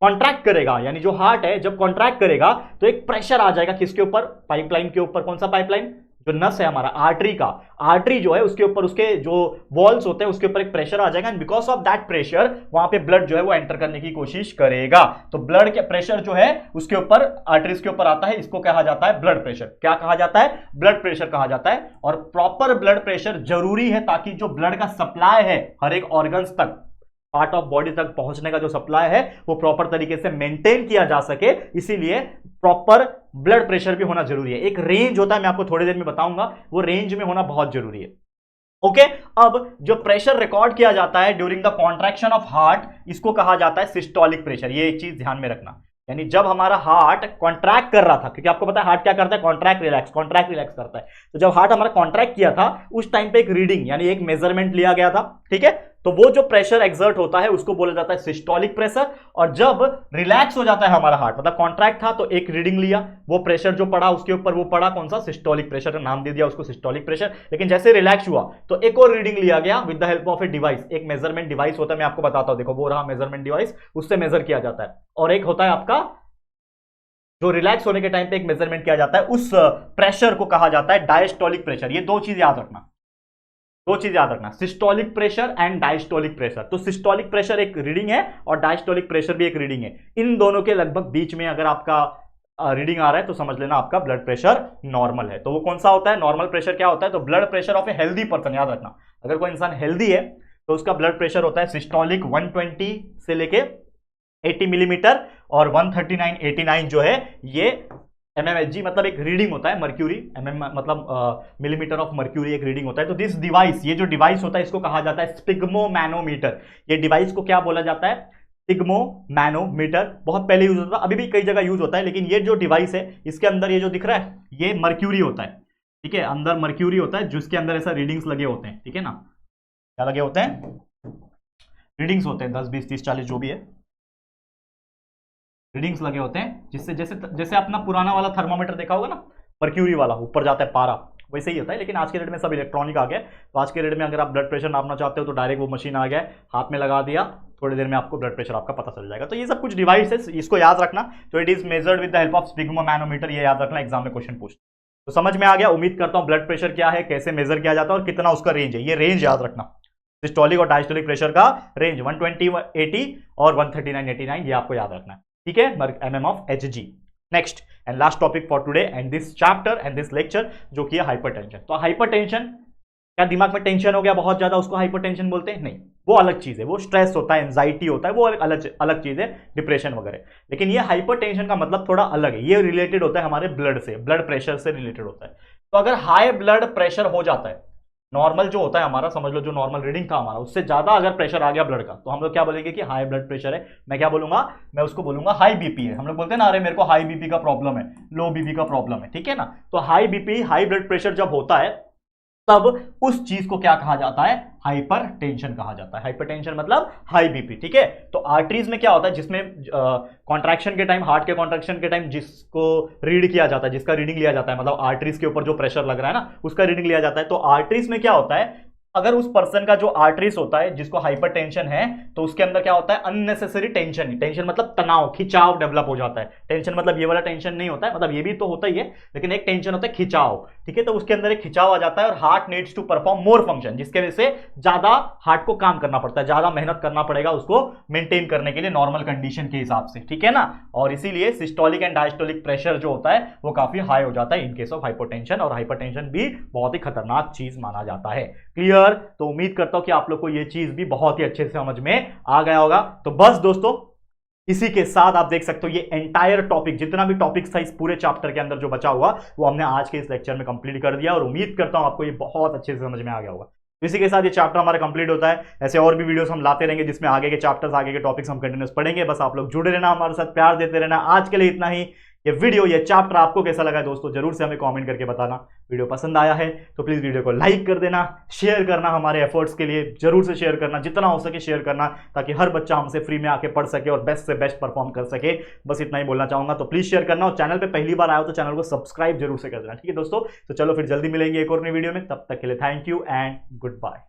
कॉन्ट्रैक्ट करेगा, यानी जो हार्ट है जब कॉन्ट्रैक्ट करेगा तो एक प्रेशर आ जाएगा किसके ऊपर? पाइपलाइन के ऊपर। कौन सा पाइपलाइन? जो नस है हमारा आर्टरी का, आर्टरी जो है उसके ऊपर उसके जो वॉल्स होते हैं उसके ऊपर एक प्रेशर आ जाएगा, and because of that pressure वहां पे ब्लड जो है वो एंटर करने की कोशिश करेगा। तो ब्लड के प्रेशर जो है उसके ऊपर, आर्टरीज के ऊपर आता है, इसको कहा जाता है ब्लड प्रेशर। क्या कहा जाता है? ब्लड प्रेशर कहा जाता है। और प्रॉपर ब्लड प्रेशर जरूरी है ताकि जो ब्लड का सप्लाई है हर एक ऑर्गन्स तक, पार्ट ऑफ बॉडी तक पहुंचने का जो सप्लाई है वो प्रॉपर तरीके से मेंटेन किया जा सके, इसीलिए प्रॉपर ब्लड प्रेशर भी होना जरूरी है। एक रेंज होता है, मैं आपको थोड़ी देर में बताऊंगा, वो रेंज में होना बहुत जरूरी है। ओके, अब जो प्रेशर रिकॉर्ड किया जाता है during the contraction of heart, इसको कहा जाता है सिस्टोलिक प्रेशर। ये एक चीज ध्यान में रखना, यानी जब हमारा हार्ट कॉन्ट्रैक्ट कर रहा था, क्योंकि आपको पता है हार्ट क्या करता है, कॉन्ट्रैक्ट रिलैक्स करता है। तो जब हार्ट हमारा कॉन्ट्रैक्ट किया था उस टाइम पे एक रीडिंग यानी एक मेजरमेंट लिया गया था, ठीक है। तो वो जो प्रेशर एक्सर्ट होता है उसको बोला जाता है सिस्टोलिक प्रेशर। और जब रिलैक्स हो जाता है हमारा हार्ट, मतलब कॉन्ट्रैक्ट था तो एक रीडिंग लिया, वो प्रेशर जो पड़ा उसके ऊपर वो पड़ा कौन सा, सिस्टोलिक प्रेशर, नाम दे दिया उसको सिस्टोलिक प्रेशर। लेकिन जैसे रिलैक्स हुआ तो एक और रीडिंग लिया गया with the help of a device, एक मेजरमेंट डिवाइस होता है, मैं आपको बताता हूं, देखो वो रहा मेजरमेंट डिवाइस, उससे मेजर किया जाता है। और एक होता है आपका जो रिलैक्स होने के टाइम पे एक मेजरमेंट किया जाता है, उस प्रेशर को कहा जाता है डायस्टोलिक प्रेशर। ये दो चीज याद रखना, systolic pressure and diastolic pressure. तो सिस्टोलिक प्रेशर एक रीडिंग है और डायस्टोलिक प्रेशर भी एक रीडिंग है। इन दोनों के लगभग बीच में अगर आपका रीडिंग आ रहा है तो समझ लेना आपका ब्लड प्रेशर नॉर्मल है। तो वो कौन सा होता है, नॉर्मल प्रेशर क्या होता है, तो blood pressure of a healthy person, याद रखना, अगर कोई इंसान हेल्दी है तो उसका ब्लड प्रेशर होता है सिस्टोलिक 120 से लेके 80 मिलीमीटर, और 139 89 जो है ये mmHg, मतलब एक रीडिंग होता है, मर्क्यूरी mm मतलब मिलीमीटर ऑफ मर्क्यूरी एक रीडिंग होता है। तो दिस डिवाइस, ये जो डिवाइस होता है इसको कहा जाता है स्पिग्मोमैनोमीटर। ये डिवाइस को क्या बोला जाता है, स्पिग्मोमैनोमीटर। बहुत पहले यूज होता था, अभी भी कई जगह यूज होता है, लेकिन ये जो डिवाइस है इसके अंदर ये जो दिख रहा है ये मर्क्यूरी होता है, ठीक है, अंदर मर्क्यूरी होता है जिसके अंदर ऐसा रीडिंग्स लगे होते हैं, ठीक है ना, क्या लगे होते हैं, रीडिंग्स होते हैं 10 20 30 40 जो भी है, रीडिंग्स लगे होते हैं, जिससे जैसे जैसे अपना पुराना वाला थर्मामीटर देखा होगा ना, मर्क्यूरी वाला ऊपर जाता है पारा, वैसे ही होता है। लेकिन आज के डेट में सब इलेक्ट्रॉनिक आ गया। तो आज के डेट में अगर आप ब्लड प्रेशर नापना चाहते हो तो डायरेक्ट वो मशीन आ गया है, हाथ में लगा दिया, थोड़ी देर में आपको ब्लड प्रेशर आपका पता चल जाएगा। तो ये सब कुछ डिवाइस है, इसको याद रखना। तो it is measured with the help of sphygmomanometer, ये याद रखना, एग्जाम में क्वेश्चन पूछ। तो समझ में आ गया, उम्मीद करता हूं ब्लड प्रेशर क्या है, कैसे मेजर किया जाता है और कितना उसका रेंज है, ये रेंज याद रखना। सिस्टोलिक और डायस्टोलिक प्रेशर का रेंज 120 80 और 139 89, ये आपको याद रखना है, ठीक है, mmHg। Next and last topic for today and this chapter and this lecture, जो कि है हाइपरटेंशन। तो हाइपरटेंशन क्या दिमाग में टेंशन हो गया बहुत ज्यादा उसको हाइपरटेंशन बोलते हैं? नहीं, वो अलग चीज है, वो स्ट्रेस होता है, एंजाइटी होता है, वो अलग चीज है, डिप्रेशन वगैरह। लेकिन ये हाइपरटेंशन का मतलब थोड़ा अलग है, ये रिलेटेड होता है हमारे ब्लड से, ब्लड प्रेशर से रिलेटेड होता है। तो अगर हाई ब्लड प्रेशर हो जाता है, नॉर्मल जो होता है हमारा, समझ लो जो नॉर्मल रीडिंग था हमारा, उससे ज्यादा अगर प्रेशर आ गया ब्लड का, तो हम लोग क्या बोलेंगे कि हाई ब्लड प्रेशर है। मैं क्या बोलूंगा, मैं उसको बोलूंगा हाई बीपी है। हम लोग बोलते हैं ना, अरे मेरे को हाई बीपी का प्रॉब्लम है, लो बीपी का प्रॉब्लम है, ठीक है ना। तो high BP, high blood pressure जब होता है तब उस चीज को क्या कहा जाता है, हाइपरटेंशन कहा जाता है। हाइपरटेंशन मतलब हाई बीपी, ठीक है। तो आर्टरीज में क्या होता है, जिसमें कॉन्ट्रैक्शन के टाइम, हार्ट के कॉन्ट्रैक्शन के टाइम जिसको रीड किया जाता है, जिसका रीडिंग लिया जाता है, मतलब आर्टरीज के ऊपर जो प्रेशर लग रहा है ना, उसका रीडिंग लिया जाता है। तो आर्टरीज में क्या होता है, अगर उस पर्सन का जो आर्टरीज होता है जिसको हाइपरटेंशन है, तो उसके अंदर क्या होता है, अननेसेसरी टेंशन। टेंशन मतलब तनाव, खिंचाव डेवलप हो जाता है। टेंशन मतलब ये वाला टेंशन नहीं होता है, मतलब ये भी तो होता ही है, लेकिन एक टेंशन होता है खिंचाव, ठीक है। तो उसके अंदर एक खिंचाव आ जाता है और heart needs to perform more function, जिसके वजह से ज्यादा हार्ट को काम करना पड़ता है, ज्यादा मेहनत करना पड़ेगा उसको मेंटेन करने के लिए नॉर्मल कंडीशन के हिसाब से, ठीक है ना। और इसीलिए सिस्टोलिक एंड डायस्टोलिक प्रेशर जो होता है वो काफी हाई हो जाता है इन केस ऑफ हाइपरटेंशन, और हाइपरटेंशन भी बहुत ही खतरनाक चीज माना जाता है। क्लियर? तो उम्मीद करता हूं कि आप लोग को ये चीज भी बहुत ही अच्छे से समझ में आ गया होगा। तो बस दोस्तों, इसी के साथ आप देख सकते हो ये एंटायर टॉपिक, जितना भी टॉपिक्स था इस पूरे चैप्टर के अंदर जो बचा हुआ, वो हमने आज के इस लेक्चर में कंप्लीट कर दिया, और उम्मीद करता हूं आपको ये बहुत अच्छे से समझ में आ गया होगा। इसी के साथ ये चैप्टर हमारा कंप्लीट होता है। ऐसे और भी वीडियोस हम लाते रहेंगे जिसमें आगे के चैप्टर्स, आगे के टॉपिक्स हम कंटिन्यूस पढ़ेंगे। बस आप लोग जुड़े रहना, हमारे साथ प्यार देते रहना। आज के लिए इतना ही। ये वीडियो, ये चैप्टर आपको कैसा लगा दोस्तों, जरूर से हमें कमेंट करके बताना। वीडियो पसंद आया है तो प्लीज वीडियो को लाइक कर देना, शेयर करना, हमारे एफर्ट्स के लिए जरूर से शेयर करना, जितना हो सके शेयर करना, ताकि हर बच्चा हमसे फ्री में आके पढ़ सके और बेस्ट से बेस्ट परफॉर्म कर सके। बस इतना ही बोलना चाहूंगा। तो प्लीज शेयर करना, और चैनल पे पहली बार आए हो तो चैनल को सब्सक्राइब जरूर से कर देना, ठीक है दोस्तों। तो चलो फिर जल्दी मिलेंगे एक और नई वीडियो में, तब तक के लिए thank you and good bye.